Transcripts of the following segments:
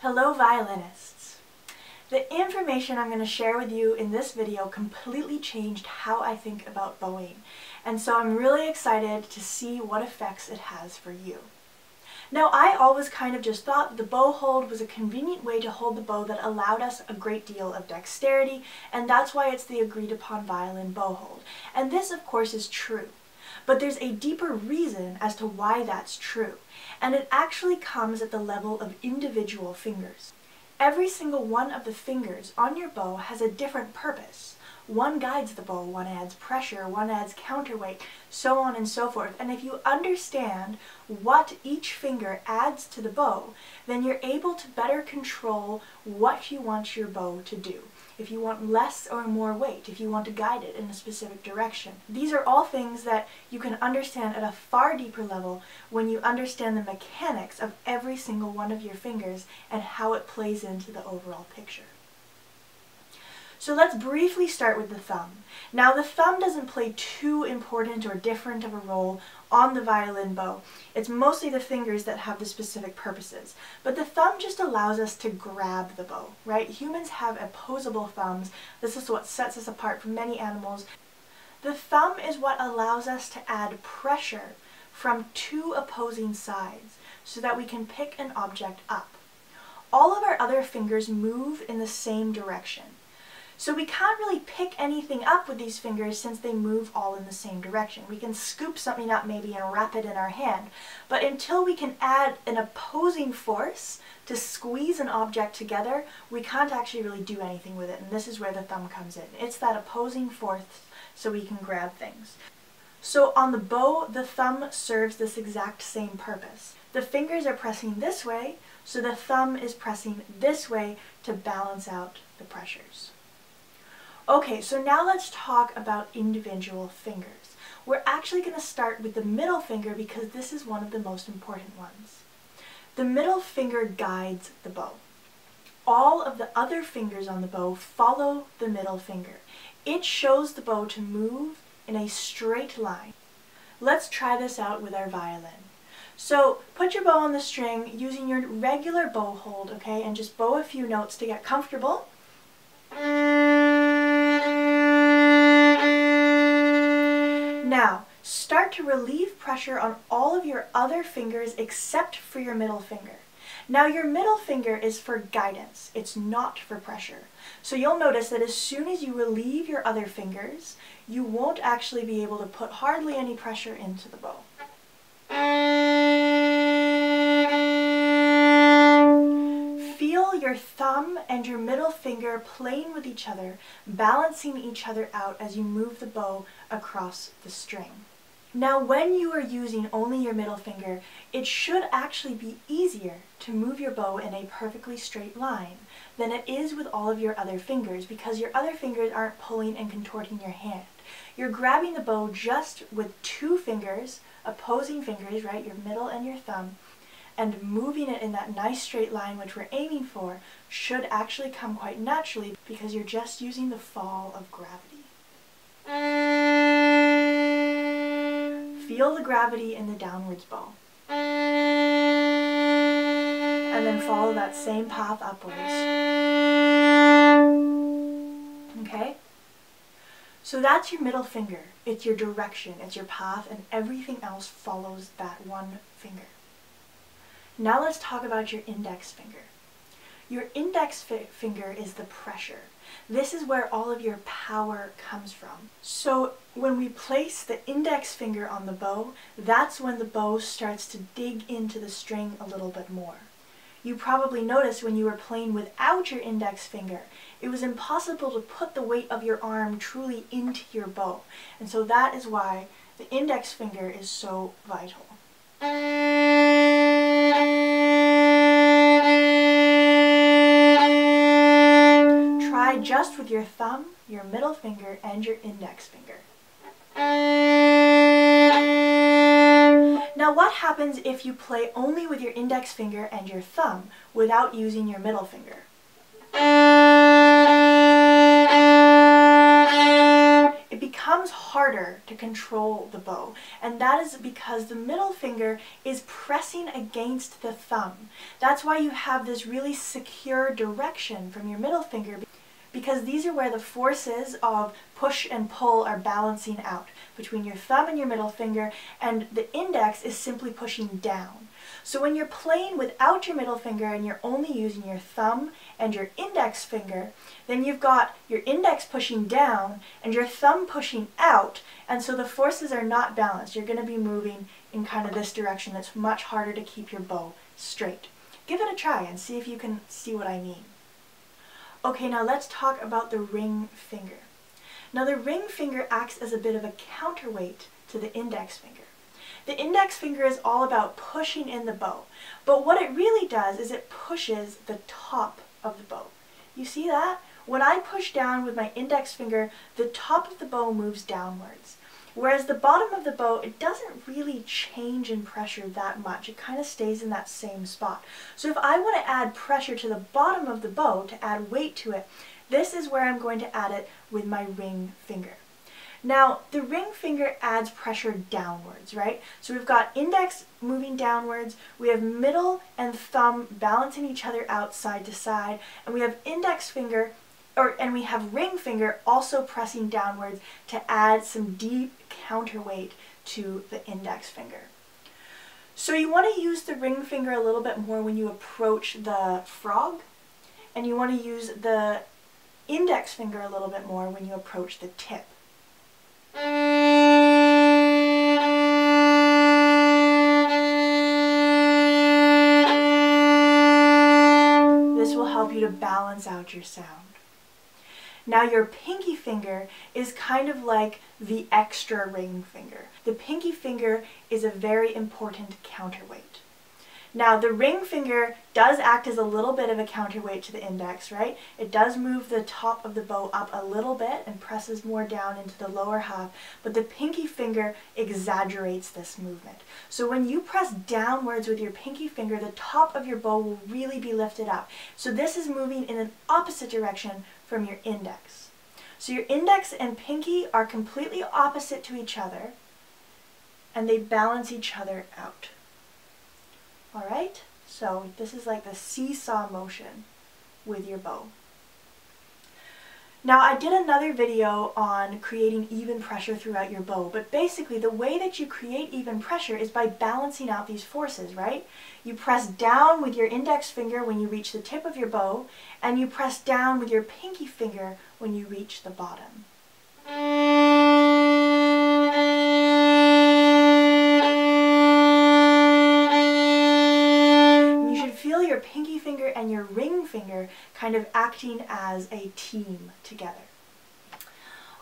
Hello violinists! The information I'm going to share with you in this video completely changed how I think about bowing, and so I'm really excited to see what effects it has for you. Now, I always kind of just thought the bow hold was a convenient way to hold the bow that allowed us a great deal of dexterity, and that's why it's the agreed upon violin bow hold. And this, of course, is true. But there's a deeper reason as to why that's true, and it actually comes at the level of individual fingers. Every single one of the fingers on your bow has a different purpose. One guides the bow, one adds pressure, one adds counterweight, so on and so forth. And if you understand what each finger adds to the bow, then you're able to better control what you want your bow to do. If you want less or more weight, if you want to guide it in a specific direction. These are all things that you can understand at a far deeper level when you understand the mechanics of every single one of your fingers and how it plays into the overall picture. So let's briefly start with the thumb. Now, the thumb doesn't play too important or different of a role on the violin bow. It's mostly the fingers that have the specific purposes. But the thumb just allows us to grab the bow, right? Humans have opposable thumbs. This is what sets us apart from many animals. The thumb is what allows us to add pressure from two opposing sides so that we can pick an object up. All of our other fingers move in the same direction. So we can't really pick anything up with these fingers since they move all in the same direction. We can scoop something up maybe and wrap it in our hand, but until we can add an opposing force to squeeze an object together, we can't actually really do anything with it, and this is where the thumb comes in. It's that opposing force so we can grab things. So on the bow, the thumb serves this exact same purpose. The fingers are pressing this way, so the thumb is pressing this way to balance out the pressures. Okay, so now let's talk about individual fingers. We're actually going to start with the middle finger because this is one of the most important ones. The middle finger guides the bow. All of the other fingers on the bow follow the middle finger. It shows the bow to move in a straight line. Let's try this out with our violin. So put your bow on the string using your regular bow hold, okay, and just bow a few notes to get comfortable. Now, start to relieve pressure on all of your other fingers except for your middle finger. Now, your middle finger is for guidance. It's not for pressure. So you'll notice that as soon as you relieve your other fingers, you won't actually be able to put hardly any pressure into the bow. Feel your thumb and your middle finger playing with each other, balancing each other out as you move the bow across the string. Now, when you are using only your middle finger, it should actually be easier to move your bow in a perfectly straight line than it is with all of your other fingers because your other fingers aren't pulling and contorting your hand. You're grabbing the bow just with two fingers, opposing fingers, right, your middle and your thumb, and moving it in that nice straight line which we're aiming for should actually come quite naturally because you're just using the fall of gravity. Feel the gravity in the downwards bow. And then follow that same path upwards. Okay? So that's your middle finger. It's your direction, it's your path, and everything else follows that one finger. Now let's talk about your index finger. Your index finger is the pressure. This is where all of your power comes from. So when we place the index finger on the bow, that's when the bow starts to dig into the string a little bit more. You probably noticed when you were playing without your index finger, it was impossible to put the weight of your arm truly into your bow. And so that is why the index finger is so vital. Try just with your thumb, your middle finger, and your index finger. Now, what happens if you play only with your index finger and your thumb without using your middle finger? It becomes harder to control the bow, and that is because the middle finger is pressing against the thumb. That's why you have this really secure direction from your middle finger, because these are where the forces of push and pull are balancing out between your thumb and your middle finger, and the index is simply pushing down. So when you're playing without your middle finger and you're only using your thumb and your index finger, then you've got your index pushing down and your thumb pushing out, and so the forces are not balanced. You're going to be moving in kind of this direction. It's much harder to keep your bow straight. Give it a try and see if you can see what I mean. Okay, now let's talk about the ring finger. Now the ring finger acts as a bit of a counterweight to the index finger. The index finger is all about pushing in the bow, but what it really does is it pushes the top of the bow. You see that? When I push down with my index finger, the top of the bow moves downwards. Whereas the bottom of the bow, it doesn't really change in pressure that much. It kind of stays in that same spot. So if I want to add pressure to the bottom of the bow, to add weight to it, this is where I'm going to add it with my ring finger. Now, the ring finger adds pressure downwards, right? So we've got index moving downwards, we have middle and thumb balancing each other out side to side, and we have index finger, and we have ring finger also pressing downwards to add some deep counterweight to the index finger. So you want to use the ring finger a little bit more when you approach the frog, and you want to use the index finger a little bit more when you approach the tip. This will help you to balance out your sound. Now your pinky finger is kind of like the extra ring finger. The pinky finger is a very important counterweight. Now the ring finger does act as a little bit of a counterweight to the index, right? It does move the top of the bow up a little bit and presses more down into the lower half, but the pinky finger exaggerates this movement. So when you press downwards with your pinky finger, the top of your bow will really be lifted up. So this is moving in an opposite direction from your index. So your index and pinky are completely opposite to each other, and they balance each other out. Alright, so this is like the seesaw motion with your bow. Now I did another video on creating even pressure throughout your bow, but basically the way that you create even pressure is by balancing out these forces, right? You press down with your index finger when you reach the tip of your bow, and you press down with your pinky finger when you reach the bottom. Feel your pinky finger and your ring finger kind of acting as a team together.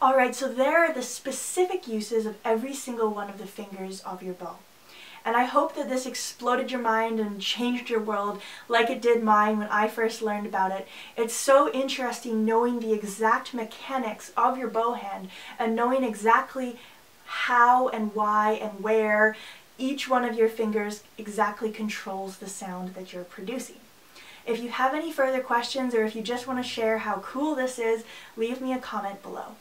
Alright, so there are the specific uses of every single one of the fingers of your bow. And I hope that this exploded your mind and changed your world like it did mine when I first learned about it. It's so interesting knowing the exact mechanics of your bow hand and knowing exactly how and why and where each one of your fingers exactly controls the sound that you're producing. If you have any further questions, or if you just want to share how cool this is, leave me a comment below.